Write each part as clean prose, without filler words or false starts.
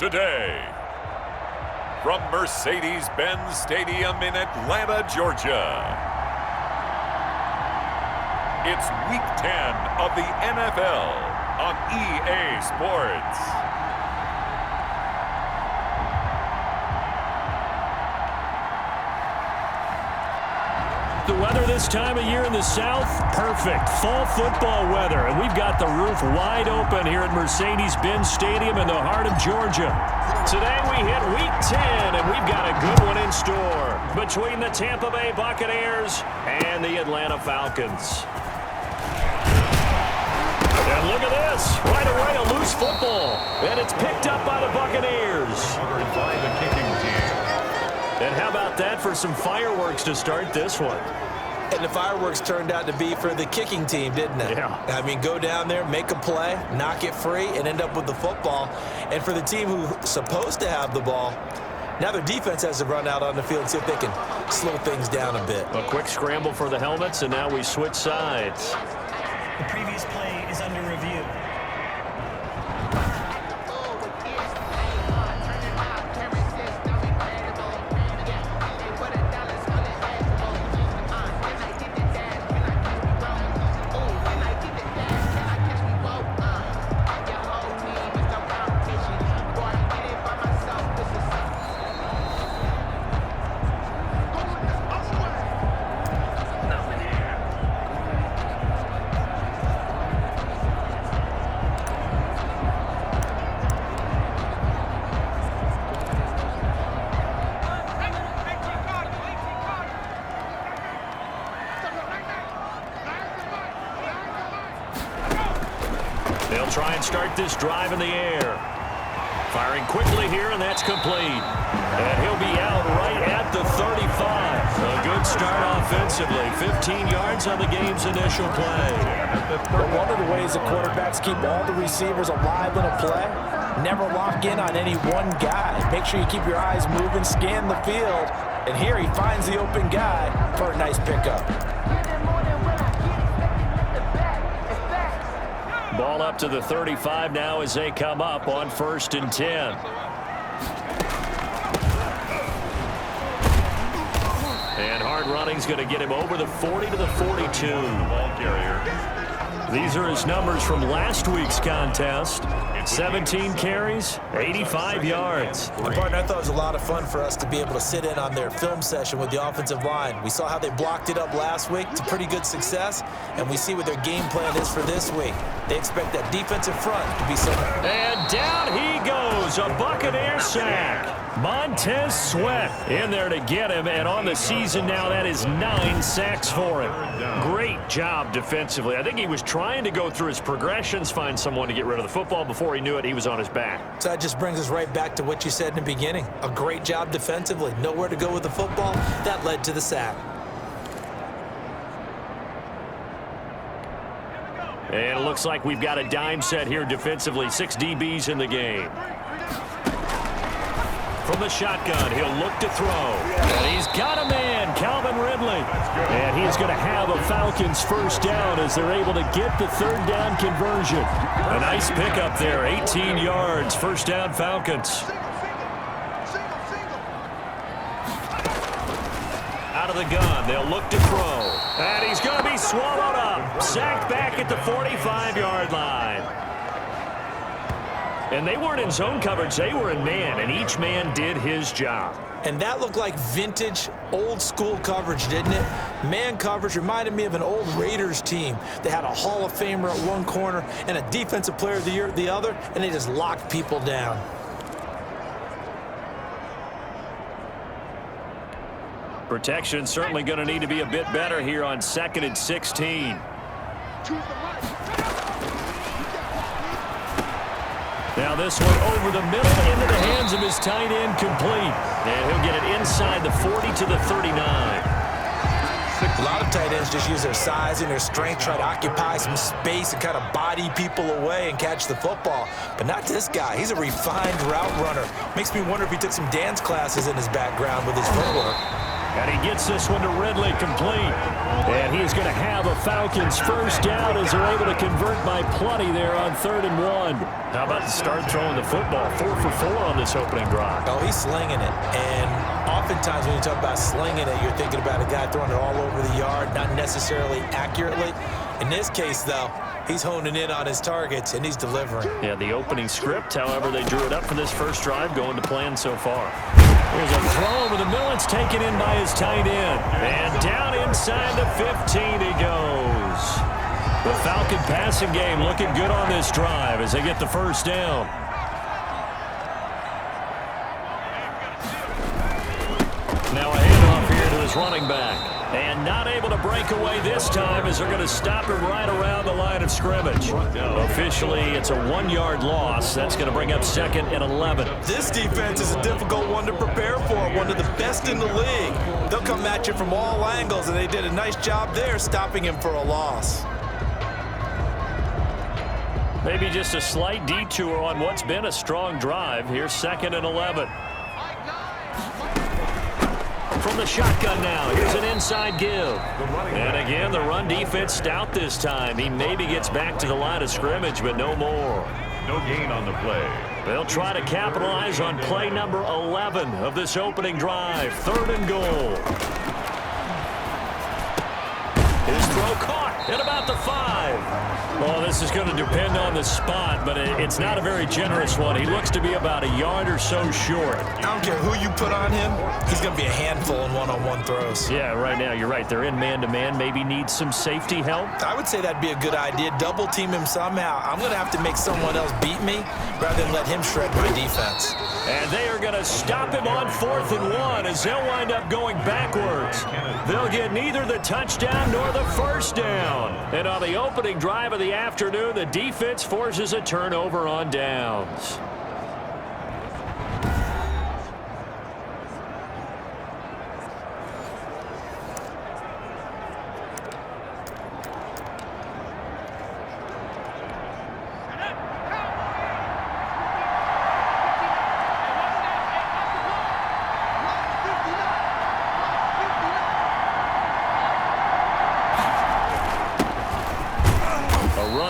today. From Mercedes-Benz Stadium in Atlanta, Georgia, it's Week 10 of the NFL on EA Sports. The weather this time of year in the South, perfect. Fall football weather, and we've got the roof wide open here at Mercedes-Benz Stadium in the heart of Georgia. Today we hit Week 10, and we've got a good one in store between the Tampa Bay Buccaneers and the Atlanta Falcons. And look at this. Right away, a loose football, and it's picked up by the Buccaneers. And how about that for some fireworks to start this one? And the fireworks turned out to be for the kicking team, didn't it? Yeah. I mean, go down there, make a play, knock it free, and end up with the football. And for the team who's supposed to have the ball, now their defense has to run out on the field and see if they can slow things down a bit. A quick scramble for the helmets, and now we switch sides. The previous play is under review. They'll try and start this drive in the air. Firing quickly here, and that's complete. And he'll be out right at the 35. A good start offensively. 15 yards on the game's initial play. But one of the ways the quarterbacks keep all the receivers alive in a play, never lock in on any one guy. Make sure you keep your eyes moving, scan the field. And here he finds the open guy for a nice pickup. Ball up to the 35 now as they come up on 1st and 10. And hard running's going to get him over the 40 to the 42. Ball carrier. These are his numbers from last week's contest. 17 carries, 85 yards. Partner, I thought it was a lot of fun for us to be able to sit in on their film session with the offensive line. We saw how they blocked it up last week to pretty good success, and we see what their game plan is for this week. They expect that defensive front to be something. And down he goes, a Buccaneer sack. Montez Sweat in there to get him, and on the season now, that is 9 sacks for him. Great job defensively. I think he was trying to go through his progressions, find someone to get rid of the football. Before he knew it, he was on his back. So that just brings us right back to what you said in the beginning. A great job defensively. Nowhere to go with the football. That led to the sack. And it looks like we've got a dime set here defensively. 6 DBs in the game. From the shotgun, he'll look to throw. And he's got a man, Calvin Ridley. And he's going to have a Falcons first down as they're able to get the 3rd down conversion. A nice pickup there, 18 yards, 1st down Falcons. Out of the gun, they'll look to throw. And he's going to be swallowed up. Sacked back at the 45-yard line. And they weren't in zone coverage, they were in man, and each man did his job. And that looked like vintage, old-school coverage, didn't it? Man coverage reminded me of an old Raiders team. They had a Hall of Famer at one corner and a Defensive Player of the Year at the other, and they just locked people down. Protection certainly going to need to be a bit better here on 2nd and 16. Now this one over the middle into the hands of his tight end, complete. And he'll get it inside the 40 to the 39. A lot of tight ends just use their size and their strength, try to occupy some space and kind of body people away and catch the football. But not this guy. He's a refined route runner. Makes me wonder if he took some dance classes in his background with his footwork. And he gets this one to Ridley complete. And he's going to have a Falcons first down as they're able to convert by plenty there on 3rd and 1. How about to start throwing the football? 4 for 4 on this opening drive. Oh, he's slinging it. And oftentimes when you talk about slinging it, you're thinking about a guy throwing it all over the yard, not necessarily accurately. In this case, though, he's honing in on his targets, and he's delivering. Yeah, the opening script, however, they drew it up for this first drive, going to plan so far. Here's a throw over the middle. It's taken in by his tight end. And down inside the 15 he goes. The Falcon passing game looking good on this drive as they get the first down. Now a handoff here to his running back. And not able to break away this time as they're going to stop him right around the line of scrimmage. Officially, it's a 1-yard loss. That's going to bring up 2nd and 11. This defense is a difficult one to prepare for, one of the best in the league. They'll come at you from all angles, and they did a nice job there stopping him for a loss. Maybe just a slight detour on what's been a strong drive. Here's 2nd and 11. From the shotgun now, here's an inside give. And again, the run defense stout this time. He maybe gets back to the line of scrimmage, but no more. No gain on the play. They'll try to capitalize on play number 11 of this opening drive. 3rd and goal. His throw caught at about the 5. Well, this is going to depend on the spot, but it's not a very generous one. He looks to be about a yard or so short. I don't care who you put on him. He's going to be a handful in one-on-one throws. Yeah, right now, you're right. They're in man-to-man. Maybe need some safety help. I would say that'd be a good idea. Double team him somehow. I'm going to have to make someone else beat me rather than let him shred my defense. And they are going to stop him on 4th and 1 as they'll wind up going backwards. They'll get neither the touchdown nor the first down. And on the opening drive of the afternoon, the defense forces a turnover on downs.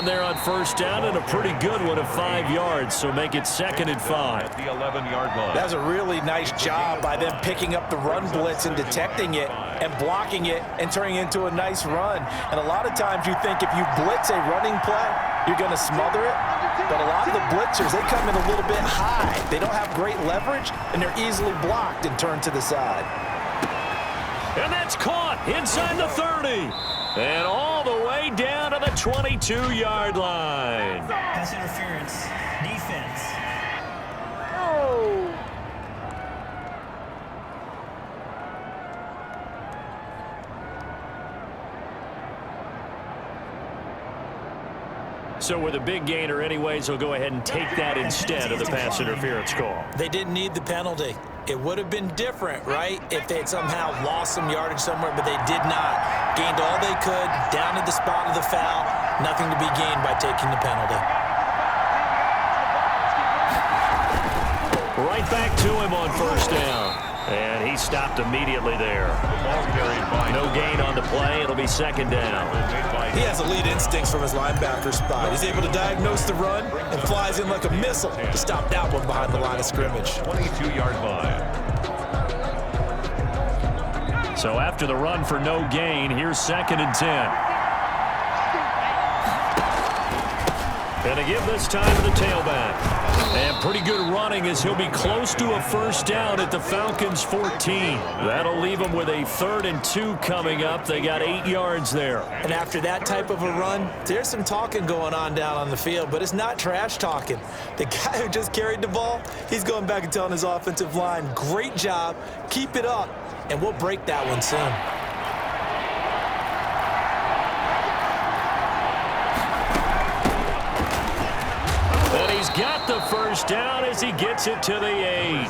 There on first down and a pretty good one of 5 yards, so make it 2nd and 5. At the 11-yard line. That was a really nice job by them picking up the run blitz and detecting it and blocking it and turning it into a nice run. And a lot of times you think if you blitz a running play, you're going to smother it. But a lot of the blitzers, they come in a little bit high. They don't have great leverage, and they're easily blocked and turned to the side. And that's caught inside the 30. And all the way down to the 22-yard line. Pass interference. Defense. Oh. So with a big gainer anyways, they'll go ahead and take that instead of the pass interference call. They didn't need the penalty. It would have been different, right, if they had somehow lost some yardage somewhere, but they did not. Gained all they could, down to the spot of the foul. Nothing to be gained by taking the penalty. Right back to him on first down. And he stopped immediately there. No gain on the play. It'll be 2nd down. He has elite instincts from his linebacker spot. He's able to diagnose the run and flies in like a missile to stop that one behind the line of scrimmage. 22-yard line. So after the run for no gain, here's 2nd and 10. And a give this time to the tailback. And pretty good running as he'll be close to a first down at the Falcons' 14. That'll leave them with a 3rd and 2 coming up. They got 8 yards there. And after that type of a run, there's some talking going on down on the field, but it's not trash talking. The guy who just carried the ball, he's going back and telling his offensive line, great job, keep it up, and we'll break that one soon. He's got the first down as he gets it to the 8.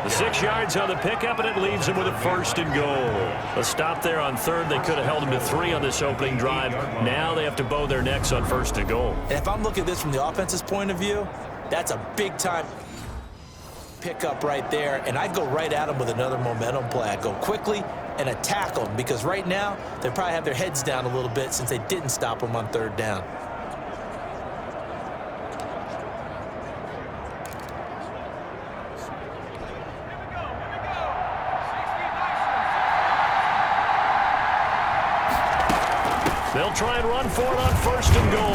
The 6 yards on the pickup, and it leaves him with a 1st and goal. A stop there on 3rd. They could have held him to 3 on this opening drive. Now they have to bow their necks on 1st and goal. And if I'm looking at this from the offense's point of view, that's a big time. pickup right there, and I'd go right at them with another momentum play. I'd go quickly and attack them because right now they probably have their heads down a little bit since they didn't stop them on third down. They'll try and run for it on first and goal.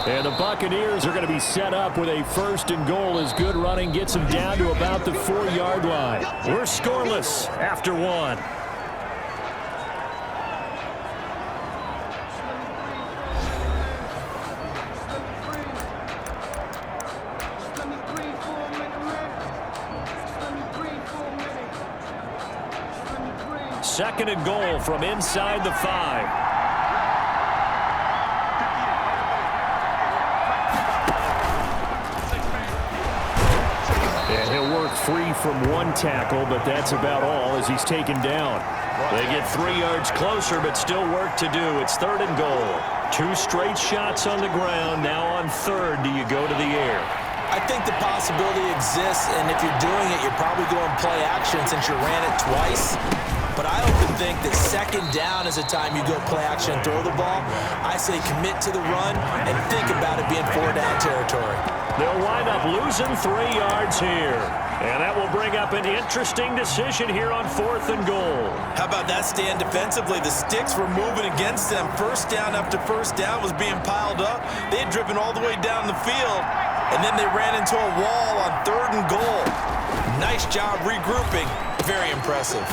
And the Buccaneers are going to be set up with a first and goal as good running gets them down to about the 4-yard line. We're scoreless after one. Second and goal from inside the 5. Free from one tackle, but that's about all as he's taken down. They get 3 yards closer, but still work to do. It's third and goal. 2 straight shots on the ground. Now on third, do you go to the air? I think the possibility exists, and if you're doing it, you're probably going play action since you ran it twice. But I often think that second down is a time you go play action and throw the ball. I say commit to the run and think about it being 4-down territory. They'll wind up losing 3 yards here. And that will bring up an interesting decision here on fourth and goal. How about that stand defensively? The sticks were moving against them. First down after first down was being piled up. They had driven all the way down the field, and then they ran into a wall on third and goal. Nice job regrouping. Very impressive.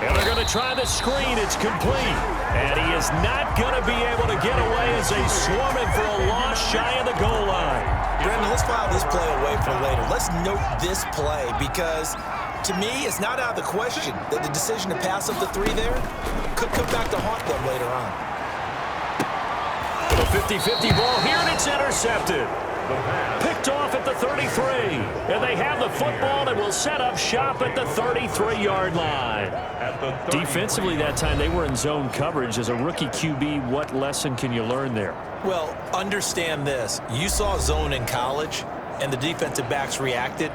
And they're going to try the screen. It's complete. And he is not going to be able to get away as they swarm him for a loss shy of the goal line. Brandon, let's file this play away for later. Let's note this play because, to me, it's not out of the question that the decision to pass up the 3 there could come back to haunt them later on. A 50-50 ball here, and it's intercepted. Picked off at the 33. And they have the football and will set up shop at the 33-yard line. Defensively that time, they were in zone coverage. As a rookie QB, what lesson can you learn there? Well, understand this. You saw zone in college, and the defensive backs reacted,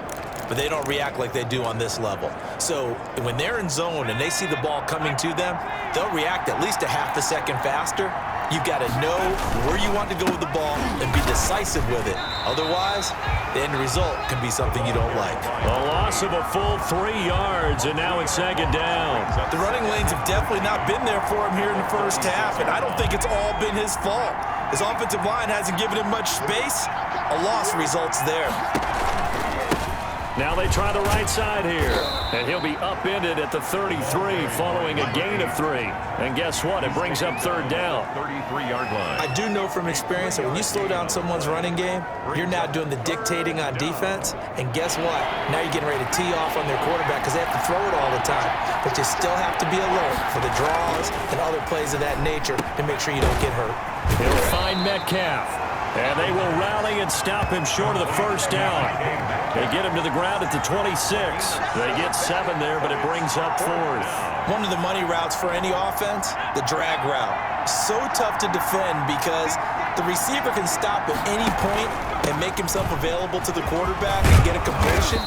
but they don't react like they do on this level. So when they're in zone and they see the ball coming to them, they'll react at least a half a second faster. You've got to know where you want to go with the ball and be decisive with it. Otherwise, the end result can be something you don't like. A loss of a full 3 yards, and now it's second down. The running lanes have definitely not been there for him here in the first half, and I don't think it's all been his fault. His offensive line hasn't given him much space. A loss results there. Now they try the right side here. And he'll be upended at the 33 following a gain of 3. And guess what? It brings up third down. 33-yard line. I do know from experience that when you slow down someone's running game, you're now doing the dictating on defense. And guess what? Now you're getting ready to tee off on their quarterback because they have to throw it all the time. But you still have to be alert for the draws and other plays of that nature to make sure you don't get hurt. He'll find Metcalf. And they will rally and stop him short of the first down. They get him to the ground at the 26. They get 7 there, but it brings up fourth. One of the money routes for any offense, the drag route. So tough to defend because the receiver can stop at any point and make himself available to the quarterback and get a completion.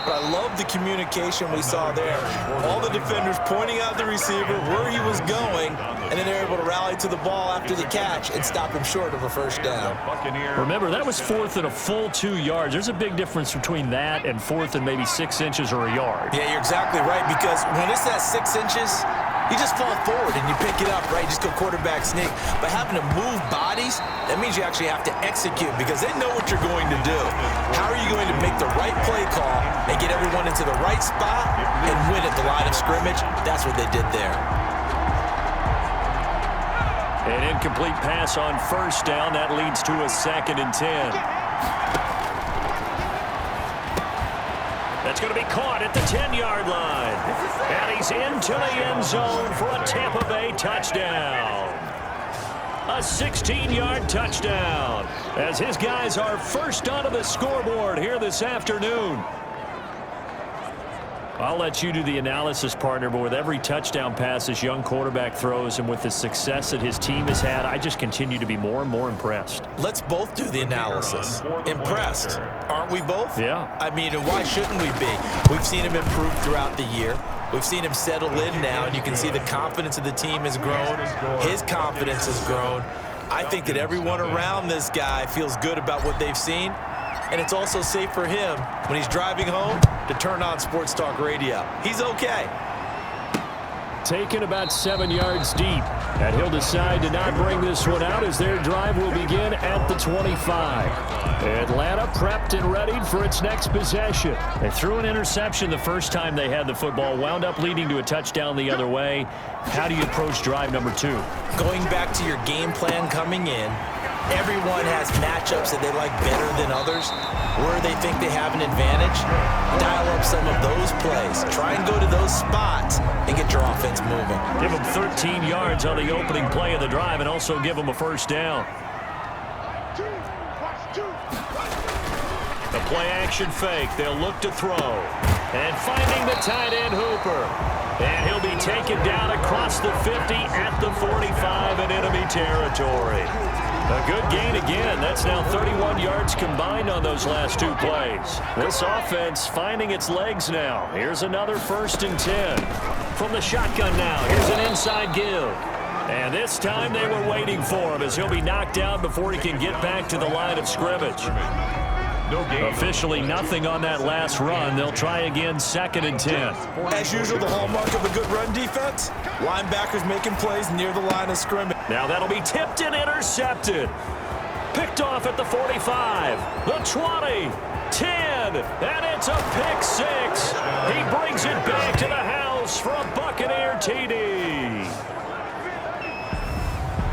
But I love the communication we saw there. All the defenders pointing out the receiver where he was going, and then they're able to rally to the ball after the catch and stop him short of a first down. Remember, that was fourth and a full 2 yards. There's a big difference between that and fourth and maybe 6 inches or a yard. Yeah, you're exactly right, because when it's that 6 inches, you just fall forward and you pick it up, right? Just go quarterback sneak. But having to move bodies, that means you actually have to execute because they know what you're going to do. How are you going to make the right play call and get everyone into the right spot and win at the line of scrimmage? That's what they did there. An incomplete pass on first down. That leads to a 2nd and 10. That's going to be caught at the 10-yard line. And he's into the end zone for a Tampa Bay touchdown. A 16-yard touchdown as his guys are first onto the scoreboard here this afternoon. I'll let you do the analysis, partner, but with every touchdown pass this young quarterback throws and with the success that his team has had, I just continue to be more and more impressed. Let's both do the analysis. Impressed. Aren't we both? Yeah. I mean, why shouldn't we be? We've seen him improve throughout the year. We've seen him settle in now, and you can see the confidence of the team has grown. His confidence has grown. I think that everyone around this guy feels good about what they've seen. And it's also safe for him when he's driving home to turn on Sports Talk Radio. He's okay. Taken about 7 yards deep. And he'll decide to not bring this one out as their drive will begin at the 25. Atlanta prepped and readied for its next possession. They threw an interception the first time they had the football, wound up leading to a touchdown the other way. How do you approach drive number 2? Going back to your game plan coming in, everyone has matchups that they like better than others, where they think they have an advantage. Dial up some of those plays. Try and go to those spots and get your offense moving. Give them 13 yards on the opening play of the drive and also give them a first down. The play action fake. They'll look to throw. And finding the tight end Hooper. And he'll be taken down across the 50 at the 45 in enemy territory. A good gain again. That's now 31 yards combined on those last 2 plays. This offense finding its legs now. Here's another 1st and 10. From the shotgun now, here's an inside give. And this time they were waiting for him as he'll be knocked down before he can get back to the line of scrimmage. Officially nothing on that last run. They'll try again 2nd and 10. As usual, the hallmark of a good run defense, linebackers making plays near the line of scrimmage. Now that'll be tipped and intercepted. Picked off at the 45, the 20, 10, and it's a pick 6. He brings it back to the house for a Buccaneer TD.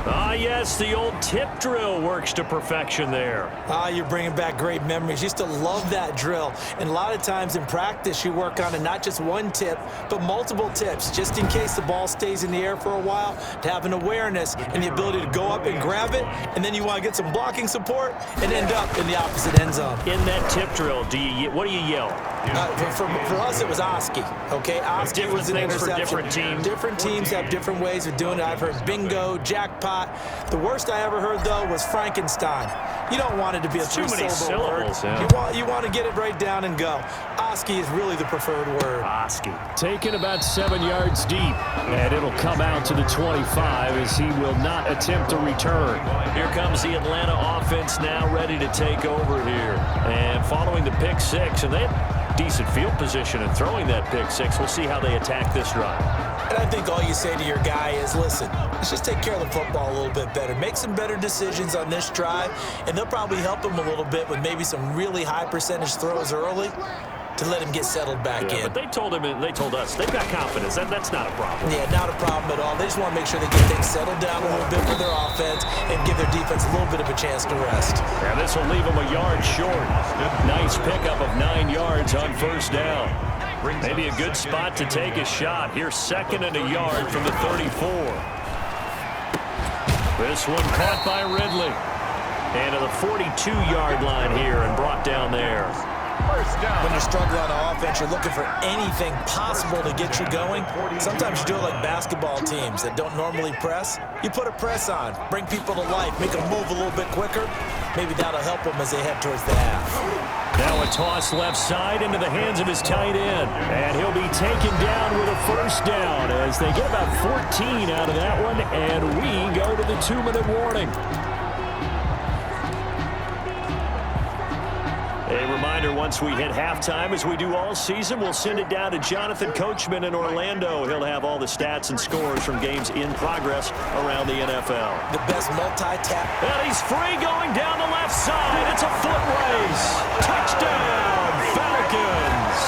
Ah, yes, the old tip drill works to perfection there. Ah, you're bringing back great memories. Used to love that drill. And a lot of times in practice, you work on it, not just one tip, but multiple tips, just in case the ball stays in the air for a while, to have an awareness and the ability to go up and grab it, and then you want to get some blocking support and end up in the opposite end zone. In that tip drill, what do you yell? For us, it was Oski, okay? Oski was an interception. For different teams. Different teams have different ways of doing it. I've heard bingo, jackpot. The worst I ever heard, though, was Frankenstein. You don't want it to be a three-syllable word. Yeah. You want to get it right down and go. Oski is really the preferred word. Oski. Taken about 7 yards deep, and it'll come out to the 25 as he will not attempt a return. Here comes the Atlanta offense now ready to take over here. And following the pick 6, and they have decent field position and throwing that pick 6. We'll see how they attack this drive. And I think all you say to your guy is, listen, let's just take care of the football a little bit better. Make some better decisions on this drive, and they'll probably help him a little bit with maybe some really high percentage throws early to let him get settled back in. But they told us they've got confidence. That's not a problem. Yeah, not a problem at all. They just want to make sure they get things settled down a little bit for their offense and give their defense a little bit of a chance to rest. Yeah, this will leave them a yard short. Nice pickup of 9 yards on first down. Maybe a good spot to take a shot. Here's 2nd and a yard from the 34. This one caught by Ridley. And to the 42-yard line here and brought down there. When you're struggling on offense, you're looking for anything possible to get you going. Sometimes you do it like basketball teams that don't normally press. You put a press on, bring people to life, make them move a little bit quicker. Maybe that'll help them as they head towards the half. Now a toss left side into the hands of his tight end. And he'll be taken down with a first down as they get about 14 out of that one. And we go to the 2-minute warning. A reminder, once we hit halftime, as we do all season, we'll send it down to Jonathan Coachman in Orlando. He'll have all the stats and scores from games in progress around the NFL. The best multi-tap. And he's free going down the left side. It's a foot race. Touchdown, Falcons.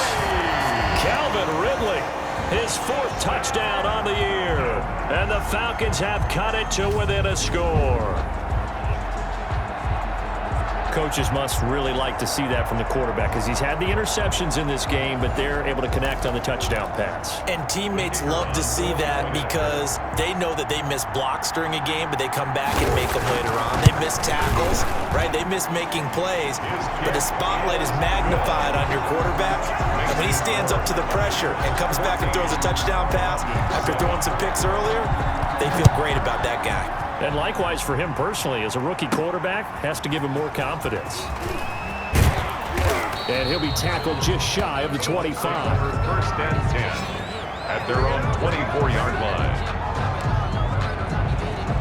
Calvin Ridley, his 4th touchdown on the year. And the Falcons have cut it to within a score. coaches must really like to see that from the quarterback because he's had the interceptions in this game, but they're able to connect on the touchdown pass. And teammates love to see that because they know that they miss blocks during a game, but they come back and make them later on. They miss tackles, right? They miss making plays, but the spotlight is magnified on your quarterback. And when he stands up to the pressure and comes back and throws a touchdown pass after throwing some picks earlier, they feel great about that guy. And likewise for him personally, as a rookie quarterback, has to give him more confidence. And he'll be tackled just shy of the 25. First and 10 at their own 24-yard line.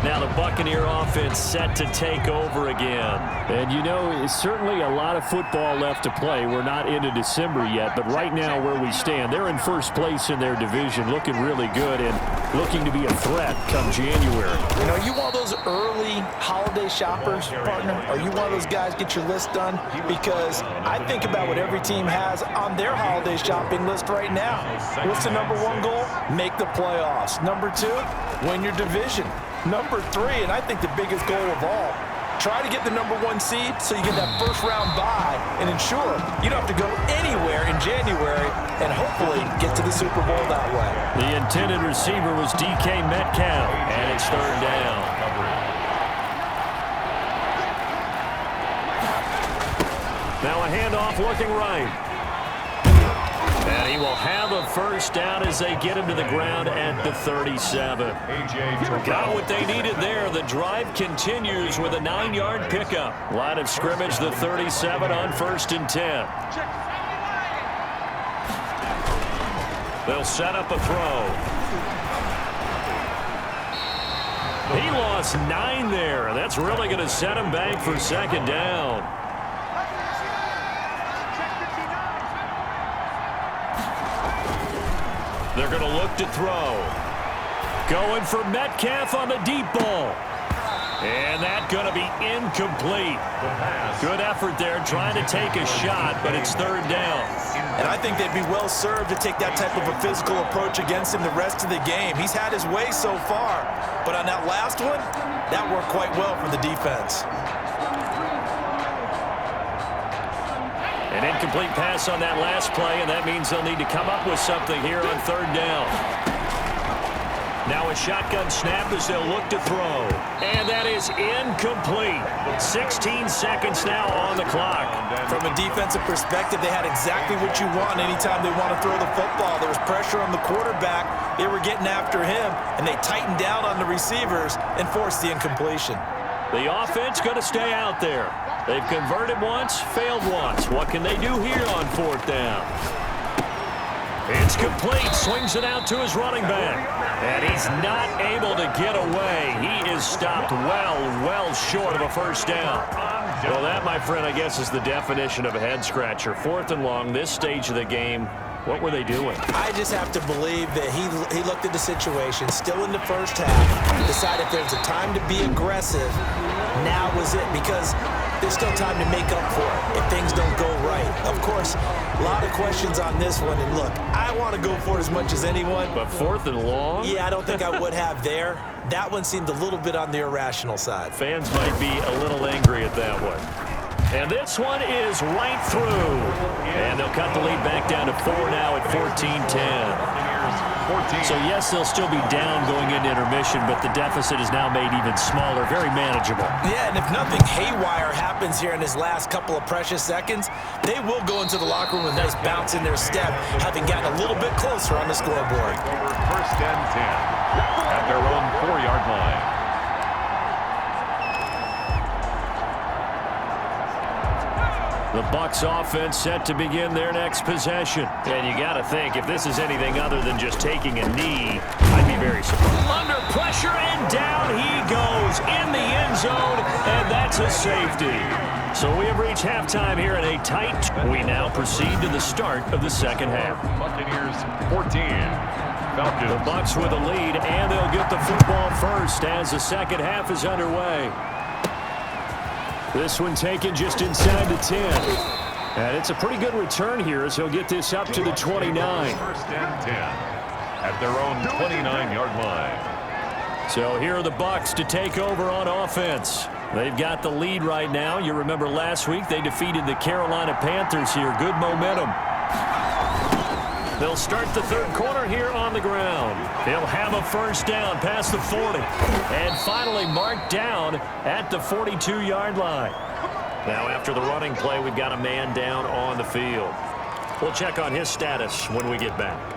Now the Buccaneer offense set to take over again. And you know, it's certainly a lot of football left to play. We're not into December yet, but right now where we stand, they're in first place in their division, looking really good and looking to be a threat come January. You know, are you one of those early holiday shoppers, partner? Are you one of those guys get your list done? Because I think about what every team has on their holiday shopping list right now. What's the number one goal? Make the playoffs. Number two, win your division. Number three, and I think the biggest goal of all, try to get the number one seed so you get that first round bye and ensure you don't have to go anywhere in January and hopefully get to the Super Bowl that way. The intended receiver was DK Metcalf, and it's third down. Now a handoff looking right. And he will have a first down as they get him to the ground at the 37. Got what they needed there. The drive continues with a 9-yard pickup. Line of scrimmage, the 37 on 1st and 10. They'll set up a throw. He lost 9 there. That's really going to set him back for second down. They're going to look to throw. Going for Metcalf on the deep ball. And that's going to be incomplete. Good effort there trying to take a shot, but it's third down. And I think they'd be well served to take that type of a physical approach against him the rest of the game. He's had his way so far, but on that last one, that worked quite well for the defense. An incomplete pass on that last play, and that means they'll need to come up with something here on third down. Now a shotgun snap as they'll look to throw. And that is incomplete. 16 seconds now on the clock. From a defensive perspective, they had exactly what you want anytime they want to throw the football. There was pressure on the quarterback. They were getting after him, and they tightened down on the receivers and forced the incompletion. The offense going to stay out there. They've converted once, failed once. What can they do here on fourth down? It's complete. Swings it out to his running back. And he's not able to get away. He is stopped well short of a first down. Well, that, my friend, I guess is the definition of a head-scratcher. 4th and long, this stage of the game. What were they doing? I just have to believe that he looked at the situation, still in the first half, decided if there's a time to be aggressive, now was it, because there's still time to make up for it if things don't go right. Of course, a lot of questions on this one, and look, I want to go for it as much as anyone. But 4th and long? Yeah, I don't think I would have there. That one seemed a little bit on the irrational side. Fans might be a little angry at that one. And this one is right through. And they'll cut the lead back down to 4 now at 14-10. So, yes, they'll still be down going into intermission, but the deficit is now made even smaller, very manageable. Yeah, and if nothing haywire happens here in his last couple of precious seconds, they will go into the locker room with a nice bounce in their step, having gotten a little bit closer on the scoreboard. First and 10 at their own 4-yard line. The Bucks offense set to begin their next possession. And you got to think, if this is anything other than just taking a knee, I'd be very surprised. Under pressure, and down he goes in the end zone, and that's a safety. So we have reached halftime here in a tight. We now proceed to the start of the second half. Buccaneers 14. Falcons. The Bucks with a lead, and they'll get the football first as the second half is underway. This one taken just inside the 10. And it's a pretty good return here as he'll get this up to the 29. First and 10 at their own 29-yard line. So here are the Bucks to take over on offense. They've got the lead right now. You remember last week they defeated the Carolina Panthers here. Good momentum. They'll start the third quarter here on the ground. He'll have a first down past the 40. And finally marked down at the 42-yard line. Now after the running play, we've got a man down on the field. We'll check on his status when we get back.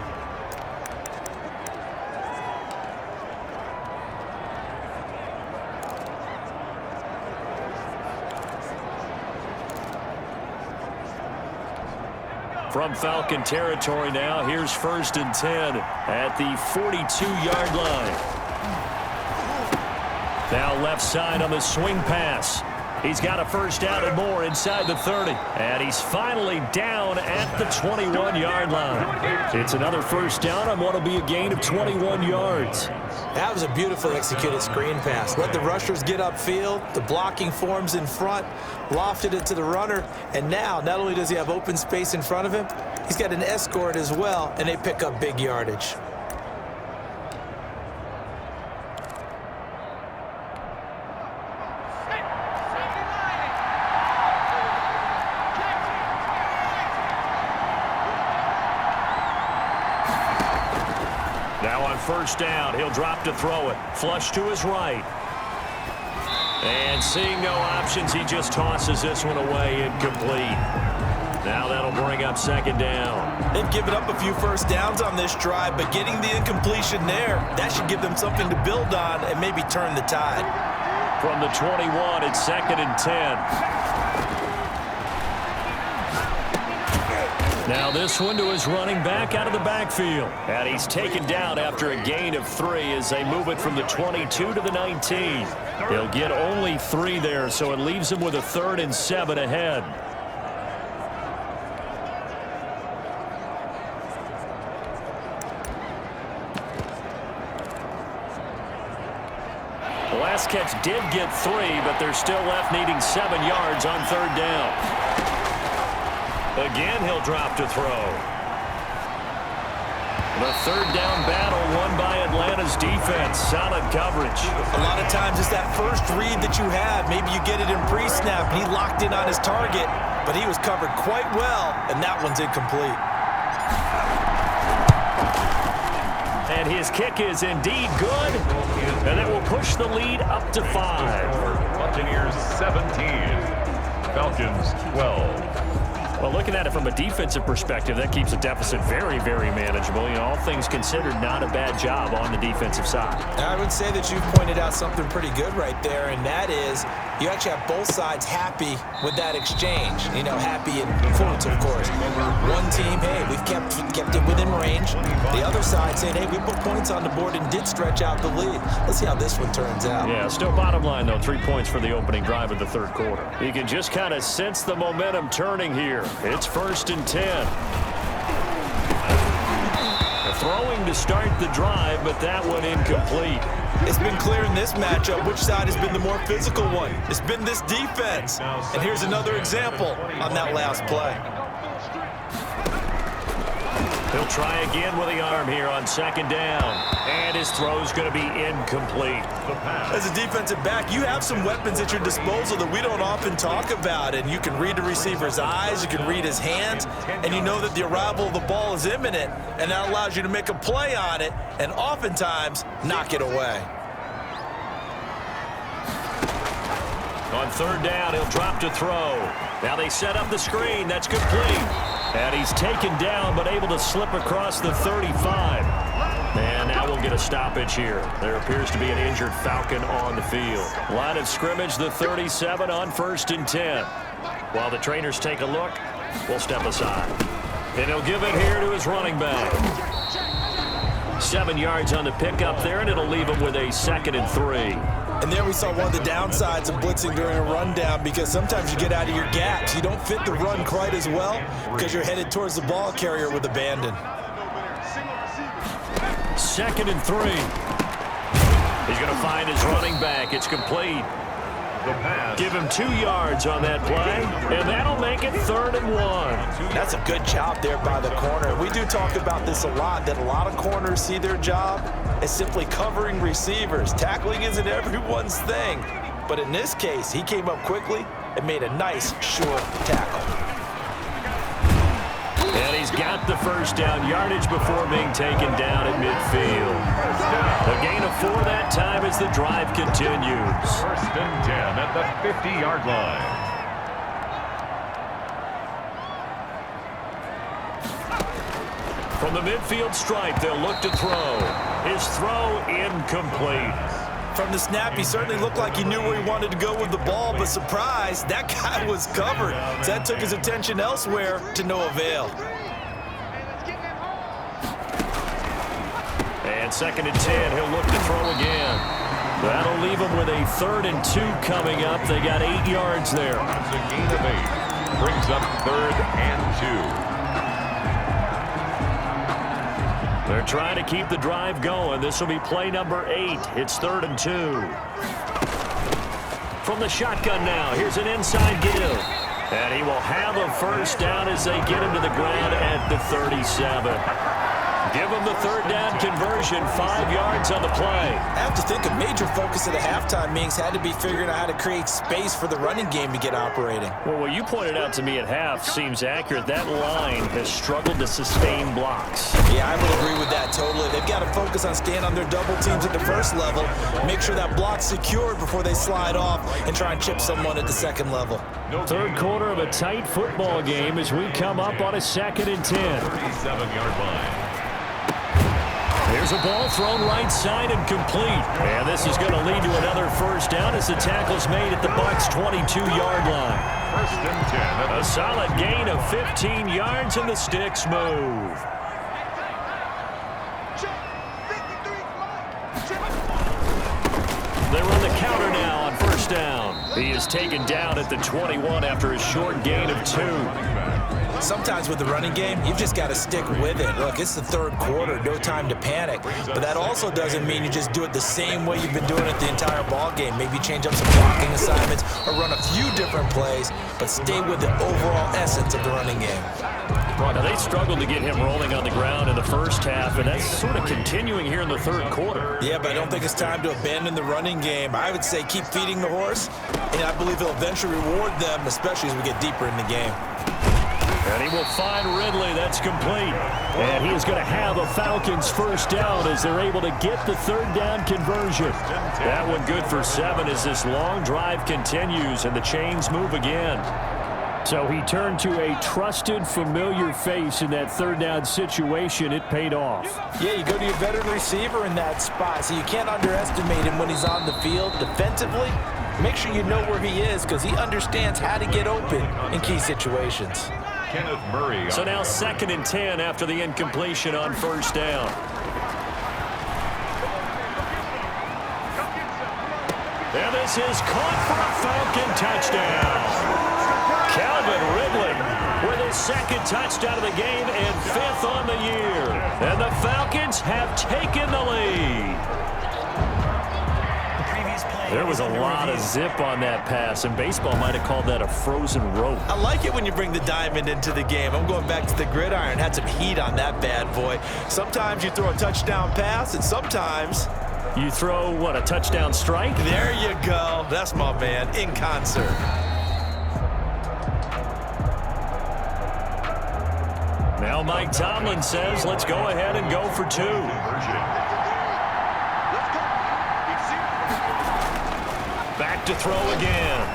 From Falcon territory now, here's 1st and 10 at the 42-yard line. Now left side on the swing pass. He's got a first down and more inside the 30. And he's finally down at the 21-yard line. It's another first down on what will be a gain of 21 yards. That was a beautifully executed screen pass. Let the rushers get upfield. The blocking forms in front. Lofted it to the runner. And now, not only does he have open space in front of him, he's got an escort as well, and they pick up big yardage. Now on first down, he'll drop to throw it. Flush to his right. And seeing no options, he just tosses this one away, incomplete. Now that'll bring up second down. They've given up a few first downs on this drive, but getting the incompletion there, that should give them something to build on and maybe turn the tide. From the 21, it's 2nd and 10. Now this one to his running back out of the backfield. And he's taken down after a gain of 3 as they move it from the 22 to the 19. He'll get only 3 there, so it leaves him with a 3rd and 7 ahead. The last catch did get 3, but they're still left needing 7 yards on 3rd down. Again, he'll drop to throw. The 3rd down battle won by Atlanta's defense. Solid coverage. A lot of times it's that first read that you have. Maybe you get it in pre-snap. He locked in on his target, but he was covered quite well, and that one's incomplete. And his kick is indeed good, and that will push the lead up to 5. Buccaneers 17, Falcons 12. Well, looking at it from a defensive perspective, that keeps the deficit very, very manageable. You know, all things considered, not a bad job on the defensive side. I would say that you've pointed out something pretty good right there, and that is you actually have both sides happy with that exchange. You know, happy in quotes, of course. One team, hey, we've kept it within range. The other side saying, hey, we put points on the board and did stretch out the lead. Let's see how this one turns out. Yeah, still bottom line, though, 3 points for the opening drive of the 3rd quarter. You can just kind of sense the momentum turning here. It's 1st and 10. Throwing to start the drive, but that one incomplete. It's been clear in this matchup which side has been the more physical one. It's been this defense. And here's another example on that last play. He'll try again with the arm here on 2nd down. And his throw's going to be incomplete. As a defensive back, you have some weapons at your disposal that we don't often talk about. And you can read the receiver's eyes, you can read his hands, and you know that the arrival of the ball is imminent. And that allows you to make a play on it and oftentimes knock it away. On 3rd down, he'll drop to throw. Now they set up the screen. That's complete. And he's taken down, but able to slip across the 35. And now we'll get a stoppage here. There appears to be an injured Falcon on the field. Line of scrimmage, the 37 on 1st and 10. While the trainers take a look, we'll step aside. And he'll give it here to his running back. 7 yards on the pickup there, and it'll leave him with a 2nd and 3. And there we saw one of the downsides of blitzing during a rundown, because sometimes you get out of your gaps. You don't fit the run quite as well because you're headed towards the ball carrier with abandon. 2nd and 3. He's going to find his running back. It's complete. Give him 2 yards on that play, and that'll make it 3rd and 1. That's a good job there by the corner. We do talk about this a lot, that a lot of corners see their job as simply covering receivers. Tackling isn't everyone's thing. But in this case, he came up quickly and made a nice, short tackle. And he's got the first down yardage before being taken down at midfield. A gain of 4 that time as the drive continues. First and 10 at the 50-yard line. From the midfield stripe, they'll look to throw. His throw incomplete. From the snap, he certainly looked like he knew where he wanted to go with the ball, but surprise, that guy was covered. So that took his attention elsewhere to no avail. And second and 10, he'll look to throw again. That'll leave him with a 3rd and 2 coming up. They got 8 yards there. It's a gain of 8. Brings up 3rd and 2. They're trying to keep the drive going. This will be play number 8. It's 3rd and 2. From the shotgun now, here's an inside give. And he will have a first down as they get him to the ground at the 37. Give him the 3rd down conversion, 5 yards on the play. I have to think a major focus of the halftime meetings had to be figuring out how to create space for the running game to get operating. Well, what you pointed out to me at half seems accurate. That line has struggled to sustain blocks. Yeah, I would agree with that totally. They've got to focus on staying on their double teams at the first level, make sure that block's secured before they slide off and try and chip someone at the second level. 3rd quarter of a tight football game as we come up on a 2nd and 10. 37-yard line. There's a ball thrown right side and complete. And this is going to lead to another first down as the tackle's made at the Bucks' 22-yard line. First and 10. A solid gain of 15 yards and the sticks move. They run the counter now on first down. He is taken down at the 21 after a short gain of 2. Sometimes with the running game, you've just got to stick with it. Look, it's the 3rd quarter, no time to panic. But that also doesn't mean you just do it the same way you've been doing it the entire ball game. Maybe change up some blocking assignments or run a few different plays, but stay with the overall essence of the running game. Now, they struggled to get him rolling on the ground in the first half, and that's sort of continuing here in the 3rd quarter. Yeah, but I don't think it's time to abandon the running game. I would say keep feeding the horse, and I believe he'll eventually reward them, especially as we get deeper in the game. And he will find Ridley. That's complete. And he is going to have a Falcons first down as they're able to get the 3rd down conversion. That one good for 7 as this long drive continues and the chains move again. So he turned to a trusted, familiar face in that 3rd down situation. It paid off. Yeah, you go to your veteran receiver in that spot, so you can't underestimate him when he's on the field defensively. Make sure you know where he is because he understands how to get open in key situations. Kenneth Murray. So now 2nd and 10 after the incompletion on first down. And this is caught for a Falcon touchdown. Calvin Ridley with his 2nd touchdown of the game and 5th on the year. And the Falcons have taken the lead. There was a lot of zip on that pass, and baseball might have called that a frozen rope. I like it when you bring the diamond into the game. I'm going back to the gridiron. Had some heat on that bad boy. Sometimes you throw a touchdown pass, and sometimes you throw, what, a touchdown strike? There you go. That's my man, in concert. Now Mike Tomlin says, let's go ahead and go for 2. Back to throw again.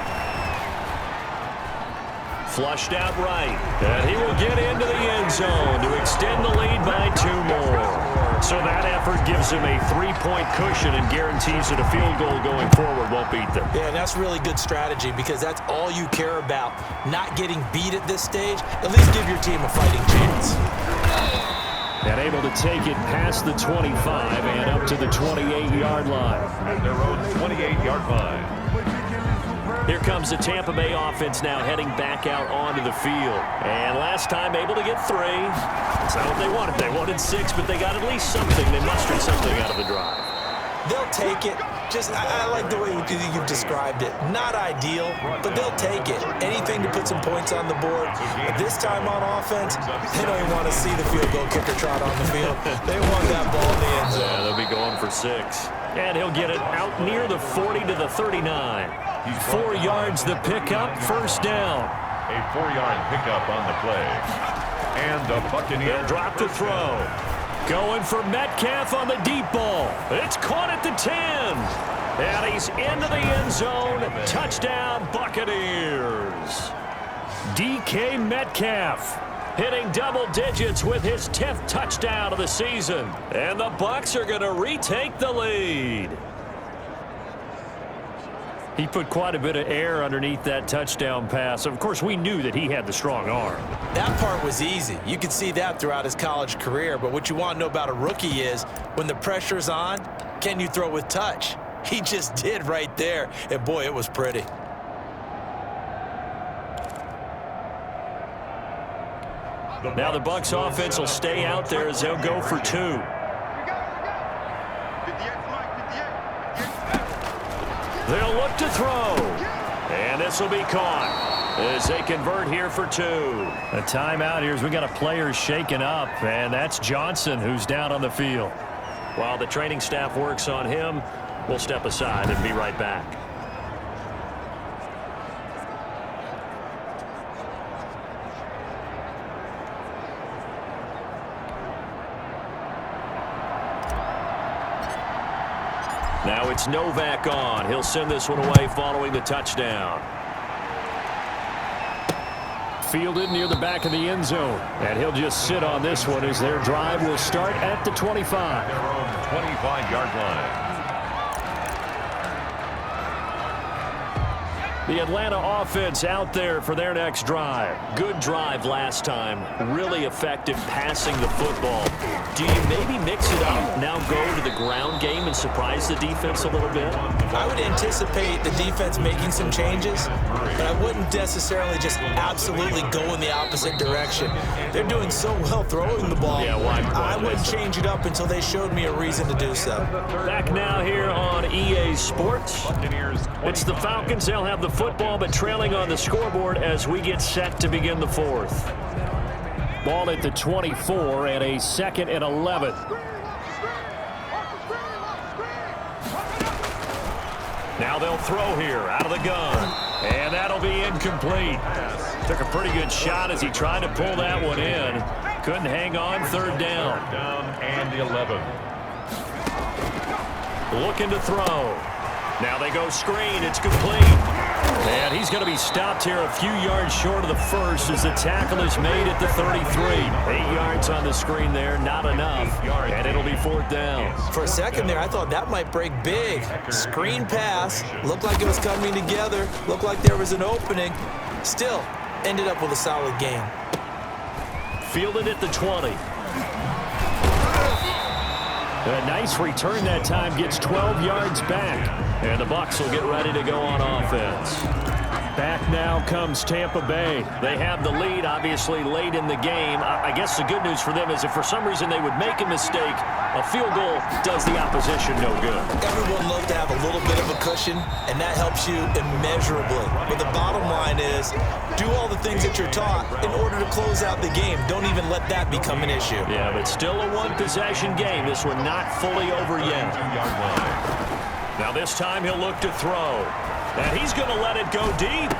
Flushed out right. And he will get into the end zone to extend the lead by 2 more. So that effort gives him a 3-point cushion and guarantees that a field goal going forward won't beat them. Yeah, and that's really good strategy because that's all you care about. Not getting beat at this stage. At least give your team a fighting chance. And able to take it past the 25 and up to the 28-yard line. At their own 28-yard line. Here comes the Tampa Bay offense now heading back out onto the field. And last time able to get 3. That's not what they wanted. They wanted 6, but they got at least something. They mustered something out of the drive. They'll take it. I like the way you've described it. Not ideal, but they'll take it. Anything to put some points on the board. But this time on offense, they don't even want to see the field goal kicker trot on the field. They want that ball in the end zone. Yeah, they'll be going for 6. And he'll get it out near the 40 to the 39. 4 yards the pickup, first down. A 4-yard pickup on the play. And the Buccaneers They'll drop to throw. Going for Metcalf on the deep ball. It's caught at the 10. And he's into the end zone. Touchdown, Buccaneers. DK Metcalf hitting double digits with his 10th touchdown of the season. And the Bucs are going to retake the lead. He put quite a bit of air underneath that touchdown pass. Of course, we knew that he had the strong arm. That part was easy. You could see that throughout his college career. But what you want to know about a rookie is when the pressure's on, can you throw with touch? He just did right there. And, boy, it was pretty. Now the Bucs offense will stay out there as they'll go for 2. They'll look to throw. And this will be caught as they convert here for 2. A timeout here as we got a player shaken up, and that's Johnson who's down on the field. While the training staff works on him, we'll step aside and be right back. Now it's Novak on. He'll send this one away following the touchdown. Fielded near the back of the end zone. And he'll just sit on this one as their drive will start at the 25. 25-yard line. The Atlanta offense out there for their next drive. Good drive last time. Really effective passing the football. Do you maybe mix it up, now go to the ground game and surprise the defense a little bit? I would anticipate the defense making some changes, but I wouldn't necessarily just absolutely go in the opposite direction. They're doing so well throwing the ball. Yeah, why I wouldn't change it up until they showed me a reason to do so. Back now here on EA Sports. It's the Falcons. They'll have the football, but trailing on the scoreboard as we get set to begin the 4th. Ball at the 24 and a 2nd and 11. Now they'll throw here out of the gun. And that'll be incomplete. Took a pretty good shot as he tried to pull that one in. Couldn't hang on, 3rd down. Down and 11. Looking to throw. Now they go screen. It's complete. And he's going to be stopped here a few yards short of the first as the tackle is made at the 33. 8 yards on the screen there, not enough. And it'll be 4th down. For a second there, I thought that might break big. Screen pass. Looked like it was coming together. Looked like there was an opening. Still, ended up with a solid game. Fielded at the 20. A nice return that time, gets 12 yards back. And the Bucs will get ready to go on offense. Back now comes Tampa Bay. They have the lead, obviously, late in the game. I guess the good news for them is if for some reason they would make a mistake, a field goal does the opposition no good. Everyone loves to have a little bit of a cushion, and that helps you immeasurably. But the bottom line is, do all the things that you're taught in order to close out the game. Don't even let that become an issue. Yeah, but still a one-possession game. This one not fully over yet. Now this time he'll look to throw. And he's going to let it go deep.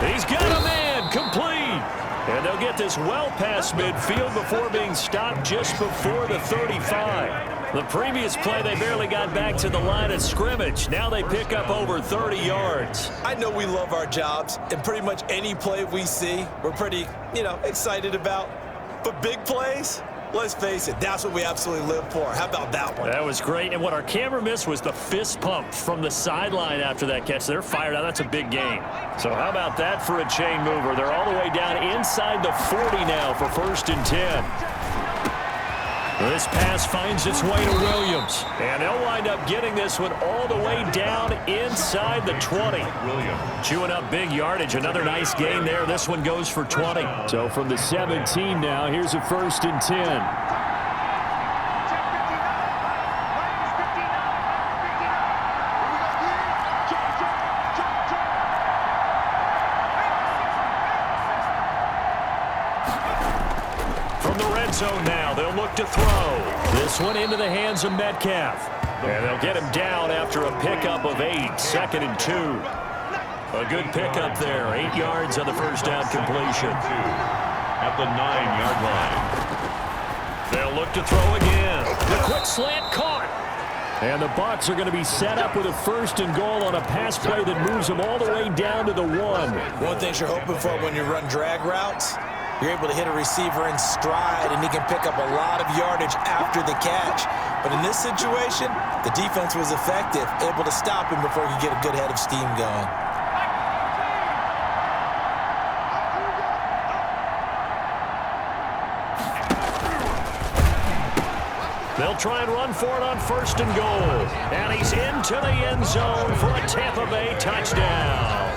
He's got a man, complete. And they'll get this well past midfield before being stopped just before the 35. The previous play, they barely got back to the line of scrimmage. Now they pick up over 30 yards. I know we love our jobs, and pretty much any play we see, we're pretty, excited about. But big plays, let's face it, that's what we absolutely live for. How about that one? That was great. And what our camera missed was the fist pump from the sideline after that catch. They're fired out. That's a big game. So how about that for a chain mover? They're all the way down inside the 40 now for 1st and 10. This pass finds its way to Williams. And they'll wind up getting this one all the way down inside the 20. Chewing up big yardage. Another nice gain there. This one goes for 20. So from the 17 now, here's a 1st and 10. Zone now. They'll look to throw. This one into the hands of Metcalf. And they'll get him down after a pickup of 8, 2nd and 2. A good pickup there, 8 yards on the first down completion. At the 9-yard line. They'll look to throw again. The quick slant caught. And the Bucks are going to be set up with a 1st and goal on a pass play that moves them all the way down to the 1. One thing you're hoping for when you run drag routes, you're able to hit a receiver in stride, and he can pick up a lot of yardage after the catch. But in this situation, the defense was effective, able to stop him before he could get a good head of steam going. They'll try and run for it on 1st and goal. And he's into the end zone for a Tampa Bay touchdown.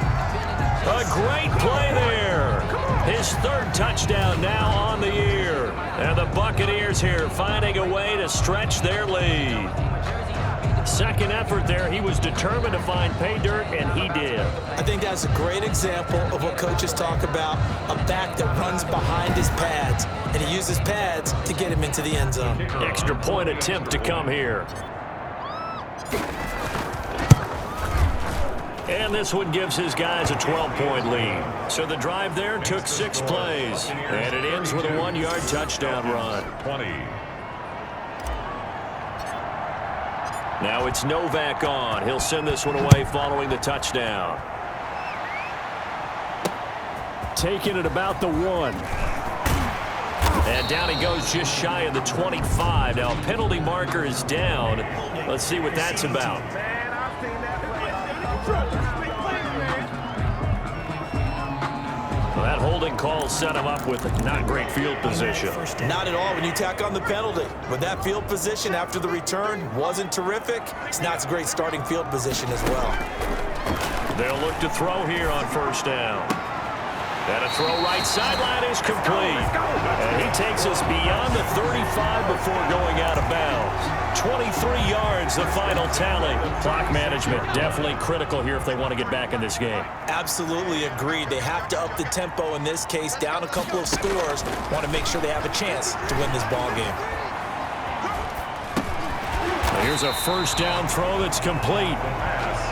A great play there. His 3rd touchdown now on the year. And the Buccaneers here finding a way to stretch their lead. 2nd effort there, he was determined to find pay dirt, and he did. I think that's a great example of what coaches talk about, a back that runs behind his pads, and he uses pads to get him into the end zone. Extra point attempt to come here. And this one gives his guys a 12-point lead. So the drive there took 6 plays, and it ends with a 1-yard touchdown run. 20. Now it's Novak on. He'll send this one away following the touchdown. Taking it about the 1. And down he goes just shy of the 25. Now a penalty marker is down. Let's see what that's about. Well, that holding call set him up with not great field position. Not at all when you tack on the penalty. But that field position after the return wasn't terrific. It's not a great starting field position as well. They'll look to throw here on 1st down. And a throw right sideline is complete. And he takes us beyond the 35 before going out of bounds. 23 yards, the final tally. Clock management definitely critical here if they want to get back in this game. Absolutely agreed. They have to up the tempo in this case, down a couple of scores. Want to make sure they have a chance to win this ball game. Here's a 1st down throw that's complete.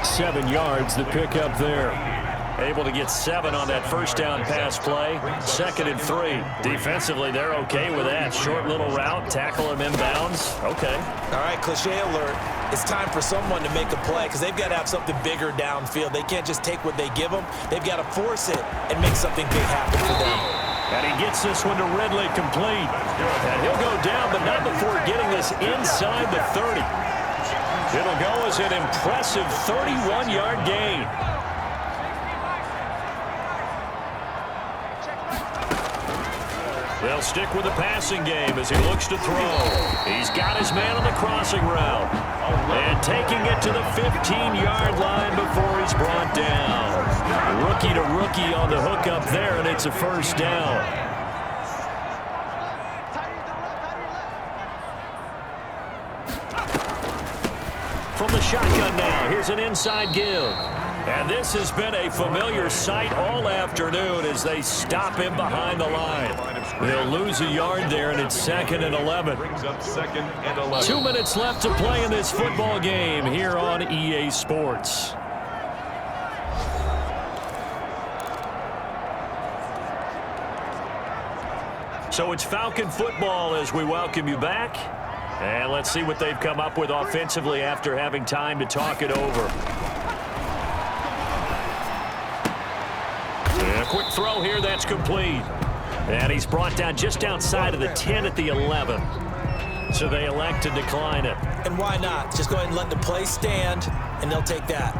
7 yards, the pickup there. Able to get 7 on that 1st down pass play. 2nd and 3. Defensively, they're okay with that. Short little route, tackle him inbounds. Okay. All right, cliche alert. It's time for someone to make a play because they've got to have something bigger downfield. They can't just take what they give them. They've got to force it and make something big happen for them. And he gets this one to Ridley complete. And he'll go down, but not before getting this inside the 30. It'll go as an impressive 31-yard gain. They'll stick with the passing game as he looks to throw. He's got his man on the crossing route. And taking it to the 15-yard line before he's brought down. Rookie to rookie on the hook up there, and it's a 1st down. From the shotgun now, here's an inside give. And this has been a familiar sight all afternoon as they stop him behind the line. They'll lose a yard there, and it's 2nd and 11. 2 minutes left to play in this football game here on EA Sports. So it's Falcon football as we welcome you back. And let's see what they've come up with offensively after having time to talk it over. And a quick throw here, that's complete. And he's brought down just outside of the 10 at the 11. So they elect to decline it. And why not? Just go ahead and let the play stand, and they'll take that.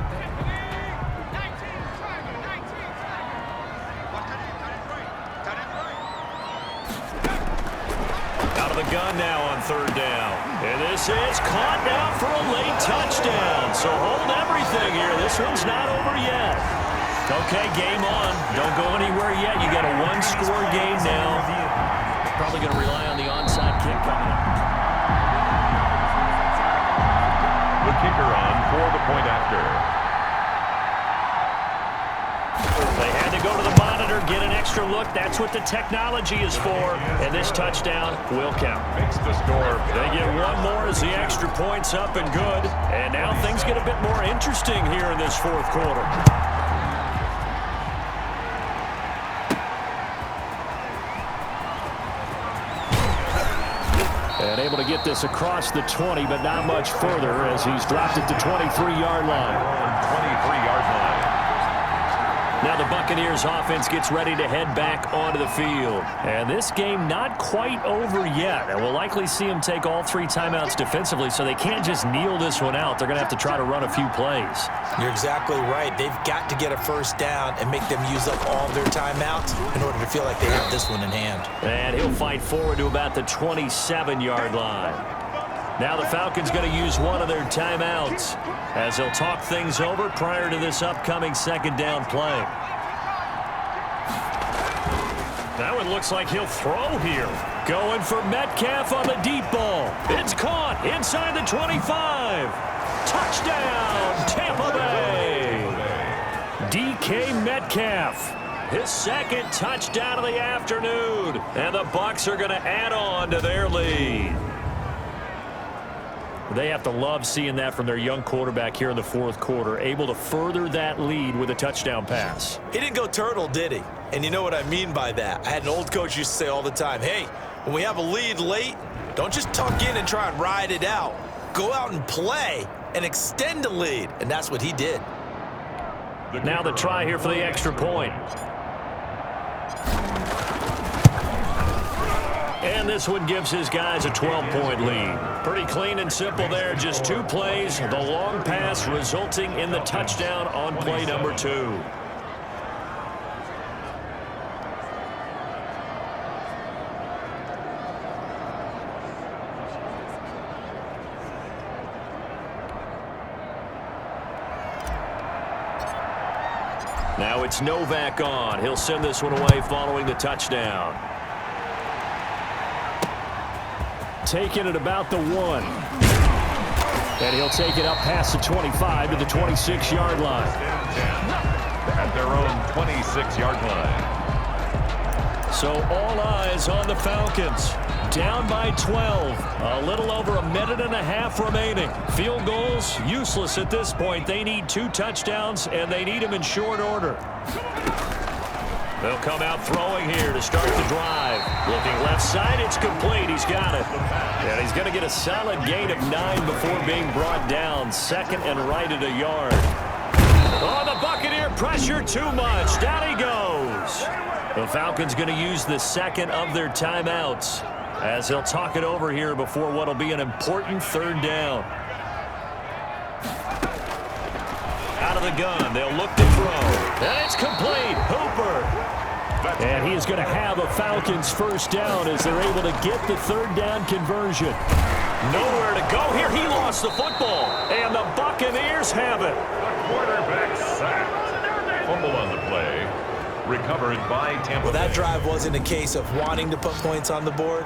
Out of the gun now on 3rd down. And this is caught now for a late touchdown. So hold everything here. This one's not over yet. Okay, game on. Don't go anywhere yet. You got a 1-score game now. Probably going to rely on the onside kick coming up. The kicker on for the point after. They had to go to the monitor, get an extra look. That's what the technology is for. And this touchdown will count. Makes the score. They get one more as the extra points up and good. And now things get a bit more interesting here in this fourth quarter. And able to get this across the 20, but not much further as he's dropped it to 23-yard line. 23-yard line. Now the Buccaneers offense gets ready to head back onto the field. And this game not quite over yet. And we'll likely see them take all 3 timeouts defensively, so they can't just kneel this one out. They're going to have to try to run a few plays. You're exactly right. They've got to get a first down and make them use up all their timeouts in order to feel like they have this one in hand. And he'll fight forward to about the 27-yard line. Now the Falcons going to use one of their timeouts as they'll talk things over prior to this upcoming second down play. That one looks like he'll throw here. Going for Metcalf on the deep ball. It's caught inside the 25. Touchdown, Tampa Bay. DK Metcalf. His second touchdown of the afternoon. And the Bucks are going to add on to their lead. They have to love seeing that from their young quarterback here in the fourth quarter, able to further that lead with a touchdown pass. He didn't go turtle, did he? And you know what I mean by that. I had an old coach used to say all the time, hey, when we have a lead late, don't just tuck in and try and ride it out. Go out and play and extend the lead. And that's what he did. Now the try here for the extra point. And this one gives his guys a 12-point lead. Pretty clean and simple there. Just 2 plays. The long pass resulting in the touchdown on play number 2. Now it's Novak on. He'll send this one away following the touchdown. Taking it about the 1. And he'll take it up past the 25 to the 26-yard line. At their own 26-yard line. So all eyes on the Falcons. Down by 12. A little over a minute and a half remaining. Field goals useless at this point. They need 2 touchdowns, and they need them in short order. They'll come out throwing here to start the drive. Looking left side, it's complete. He's got it. And he's going to get a solid gain of 9 before being brought down. Second and right at a yard. Oh, the Buccaneer pressure too much. Down he goes. The Falcons going to use the second of their timeouts as they'll talk it over here before what will be an important third down. Out of the gun, they'll look to throw. And it's complete. Hooper. And he is going to have a Falcons first down as they're able to get the third down conversion. Nowhere to go here. He lost the football. And the Buccaneers have it. The quarterback sacked. Fumble on the play. Recovered by Tampa Bay. Well, that drive wasn't a case of wanting to put points on the board.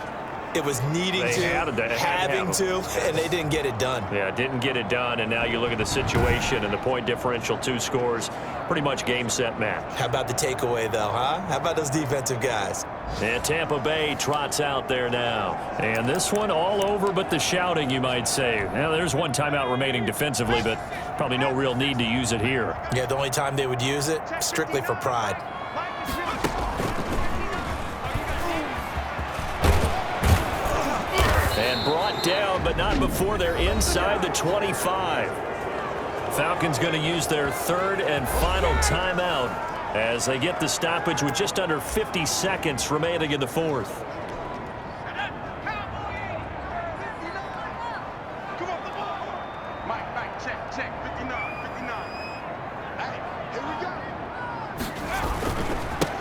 It was needing having to, and they didn't get it done. Yeah, didn't get it done, and now you look at the situation and the point differential, 2 scores, pretty much game, set, match. How about the takeaway, though, huh? How about those defensive guys? And Tampa Bay trots out there now. And this one all over but the shouting, you might say. Now, there's 1 timeout remaining defensively, but probably no real need to use it here. Yeah, the only time they would use it, strictly for pride. And brought down, but not before they're inside the 25. Falcons going to use their third and final timeout as they get the stoppage with just under 50 seconds remaining in the fourth.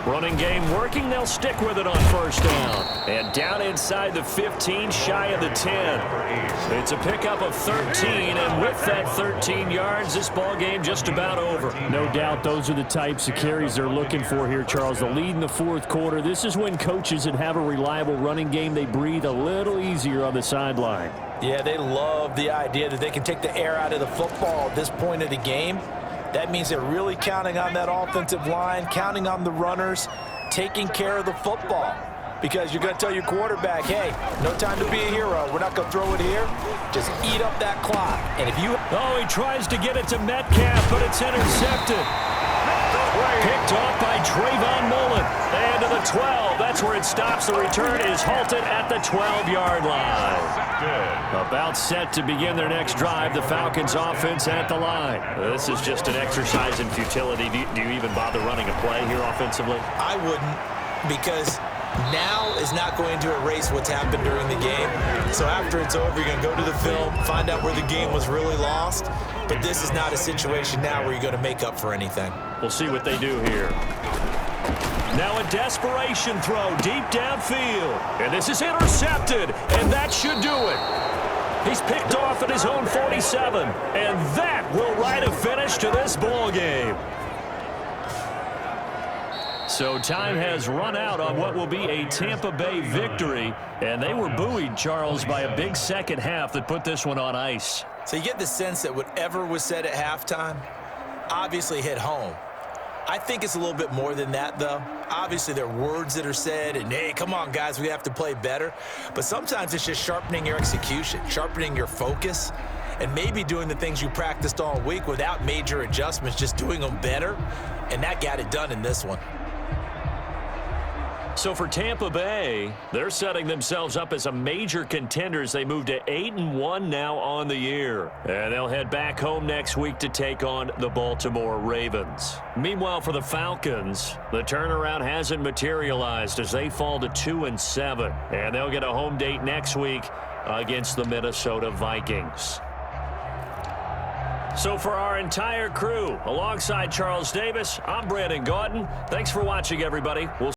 Running game working. They'll stick with it on first down. And down inside the 15, shy of the 10. It's a pickup of 13, and with that 13 yards, this ball game just about over. No doubt those are the types of carries they're looking for here, Charles. The lead in the fourth quarter. This is when coaches that have a reliable running game, they breathe a little easier on the sideline. Yeah, they love the idea that they can take the air out of the football at this point of the game. That means they're really counting on that offensive line, counting on the runners, taking care of the football. because you're going to tell your quarterback, hey, no time to be a hero. We're not going to throw it here. Just eat up that clock. And if you... Oh, he tries to get it to Metcalf, but it's intercepted. Picked off by Trayvon Mullen. And to the 12. That's where it stops. The return is halted at the 12-yard line. About set to begin their next drive. The Falcons offense at the line. This is just an exercise in futility. Do you even bother running a play here offensively? I wouldn't, because now is not going to erase what's happened during the game. So after it's over, you're going to go to the film, find out where the game was really lost. But this is not a situation now where you're going to make up for anything. We'll see what they do here. Now a desperation throw deep downfield. And this is intercepted, and that should do it. He's picked off at his own 47, and that will write a finish to this ball game. So time has run out on what will be a Tampa Bay victory, and they were buoyed, Charles, by a big second half that put this one on ice. So you get the sense that whatever was said at halftime obviously hit home. I think it's a little bit more than that, though. Obviously, there are words that are said, and, hey, come on, guys, we have to play better. But sometimes it's just sharpening your execution, sharpening your focus, and maybe doing the things you practiced all week without major adjustments, just doing them better, and that got it done in this one. So for Tampa Bay, they're setting themselves up as a major contender as they move to 8-1 now on the year. And they'll head back home next week to take on the Baltimore Ravens. Meanwhile, for the Falcons, the turnaround hasn't materialized as they fall to 2-7. And they'll get a home date next week against the Minnesota Vikings. So for our entire crew, alongside Charles Davis, I'm Brandon Gaudin. Thanks for watching, everybody. We'll